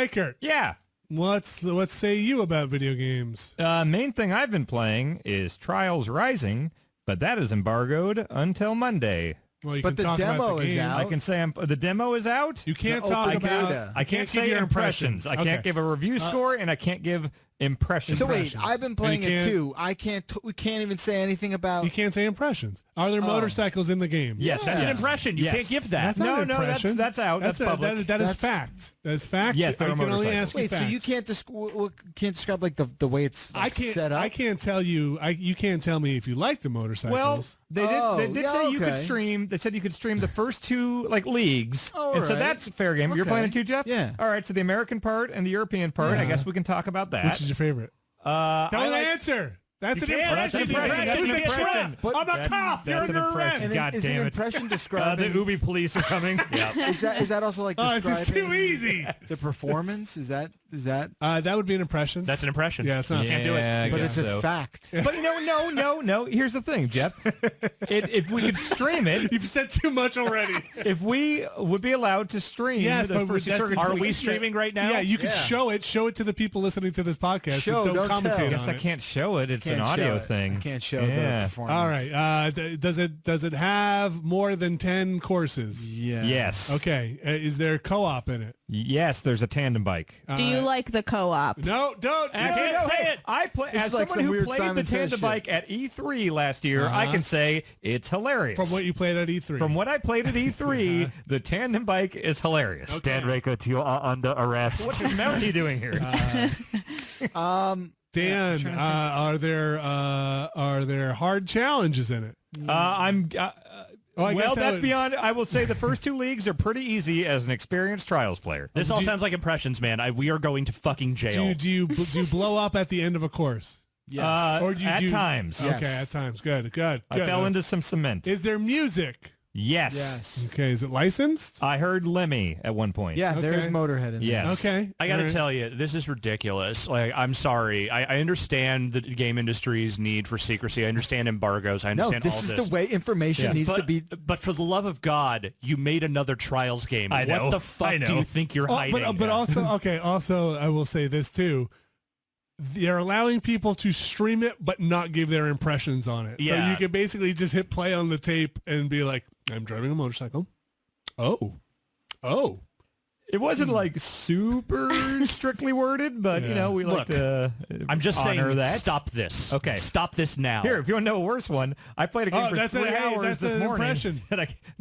Ryckert. Yeah. What say you about video games? Main thing I've been playing is Trials Rising, but that is embargoed until Monday. Well, you But can the talk about demo the is game. out. I can say the demo is out. You can't The talk open about. beta. I can't give say your impressions. I can't give a review score, and I can't give impressions. So wait, I've been playing And you it can't- too. We can't even say anything about. You can't say impressions. Are there motorcycles in the game? Yes, That's an yes. impression. You Yes. can't give that. That's not an No, impression. that's out. That's public. That is That's- fact. That is fact. Yes, there I are can only motorcycles. ask you Wait, so facts. you can't describe like the way it's like, set up? I can't tell you. You can't tell me if you like the motorcycles. Well, they did yeah, say you could okay. stream. They said you could stream the first two leagues, Oh, and so right. that's fair game. You're Okay. playing it too, Jeff? Yeah. All right. So the American part and the European part. I Yeah. guess we can talk about that. which is your favorite? I Don't like- answer. That's an You can't. impression. That's an impression. That's an impression. I'm a cop. You're That's an under impression. arrest. And God is damn an it. impression The describing? Ubi police are coming. Yeah. Is that also like Oh, this is describing too easy. the performance? Is that? That would be an impression. That's an impression. Yeah, it's not. Can't do it. I But guess it's so. a fact. But no. Here's the thing, Jeff. If we could stream it, You've said too much already. if we would be allowed to stream Yes, those but first two that's- circuits, Are we we could- streaming right now? Yeah, you could Yeah. show it to the people listening to this podcast. Show, but don't commentate tell. I on guess I it. can't show it. It's an Can't show audio it. thing. I can't show Yeah. the performance. All right. Does it have more than 10 courses? Yeah. Yes. Okay. Is there co-op in it? Yes, there's a tandem bike. Do you like the co-op? No, don't. I can't say it. I play This as is like someone some who weird played Simon the Says tandem shit. bike at E3 last year. I can say it's hilarious. From what you played at E3. From what I played at E3, the tandem bike is hilarious. Okay. Dan Ryckert, you are under arrest. What's this Mountie doing here? Dan, are there hard challenges in it? I guess Well, that that's would- beyond. I will say the first two leagues are pretty easy as an experienced trials player. This all sounds like impressions, man. We are going to fucking jail. Do you blow up at the end of a course? Yes. Or do you at do- times. Yes. Okay, at times. Good. I fell into some cement. Is there music? Yes. Yes. Okay, is it licensed? I heard Lemmy at one point. Yeah, there's Okay. Motorhead in there. Yes. Okay. I got to all right. tell you, this is ridiculous. Like, I'm sorry. I understand the game industry's need for secrecy. I understand embargoes. I No, understand this all is this. the way information needs to be. But for the love of God, you made another Trials game. I know. What the I fuck know. do you think you're hiding? But also, okay, also, I will say this too. They're allowing people to stream it, but not give their impressions on it. So Yeah. you can basically just hit play on the tape and be like, I'm driving a motorcycle. Oh. It wasn't like super strictly worded, but Yeah. we like Look, to I'm just honor saying, that. stop this. Okay. Stop this now. Here, if you want to know a worse one, I played a game Oh, for that's 3 hours that's this an morning. impression.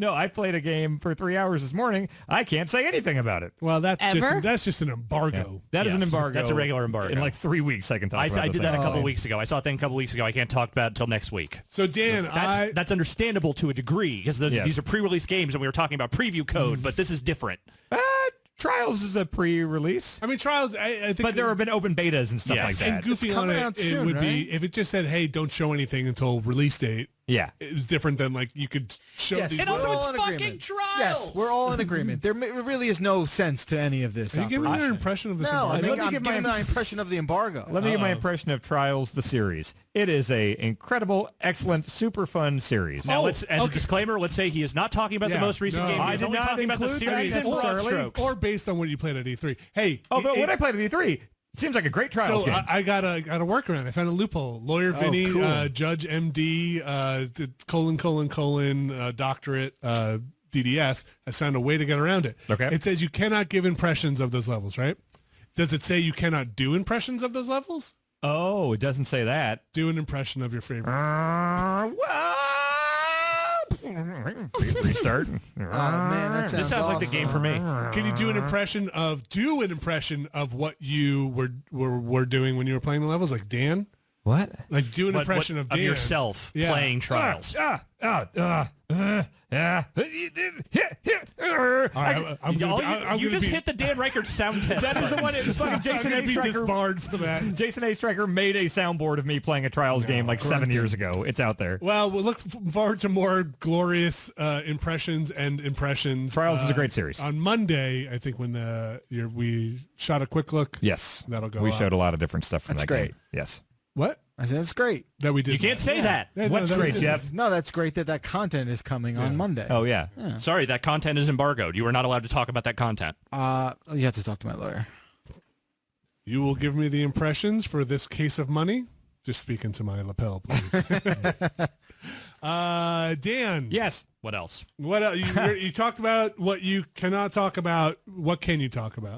I played a game for 3 hours this morning. I can't say anything about it. Well, that's Ever? just an embargo. That is an Yes, embargo. that's a regular embargo. In like 3 weeks, I can talk about I the did that thing. a couple weeks ago. I saw a thing a couple weeks ago. I can't talk about it until next week. So Dan, That's understandable to a degree because Yes. these are pre-release games and we were talking about preview code, but this is different. Trials is a pre-release, I mean, trials. I think, but there have been open betas and stuff Yes. like and that. goofy It's on coming it. out It soon, would right? be if it just said, "Hey, don't show anything until release date." Yeah. It was different than like you could show Yes, these. And also we're it's all in fucking agreement. Trials. Yes, we're all in agreement. There really is no sense to any of this. Are you giving me an operation. impression of this? No, embargo? Let me I'm give giving my- my impression of the embargo. Let me give my impression of Trials, the series. It is a incredible, excellent, super fun series. Now, Oh, as a disclaimer, let's say he is not talking about Yeah, the most recent no. game. I He's did only not talking about the include that series in broad necessarily. strokes. or based on what you played at E3. Hey, What I played at E3 seems like a great Trials So game. I got a workaround. I found a loophole. Lawyer Vinny, cool. Judge MD, doctorate, DDS has found a way to get around it. Okay. It says you cannot give impressions of those levels, right? Does it say you cannot do impressions of those levels? Oh, it doesn't say that. Do an impression of your favorite. Restart. Oh man, that sounds This sounds like the awesome. game for me. Can you do an impression of what you were doing when you were playing the levels? Like Dan? What? Like do an What- impression what- of Dan. yourself Yeah. playing Trials. Yeah. All right, I'm You gonna just be- hit the Dan Ryckert sound test. That is the one. Fucking I'm Jason gonna A. be Striker. disbarred for that. Jason A. Striker made a soundboard of me playing a Trials game like 7 years ago. It's out there. Well, we'll look forward to more glorious impressions. Trials is a great series. On Monday, I think when we shot a quick look. Yes, That'll go We up. showed a lot of different stuff from That's that great. game. Yes. What? I said that's great. That we did. You can't say that. Yeah, no, What's that we great, did. Jeff? No, that's great that content is coming on Monday. Oh yeah. Sorry, that content is embargoed. You are not allowed to talk about that content. You have to talk to my lawyer. You will give me the impressions for this case of money. Just speak into my lapel, please. Dan. Yes. What else? What else? You talked about what you cannot talk about. What can you talk about?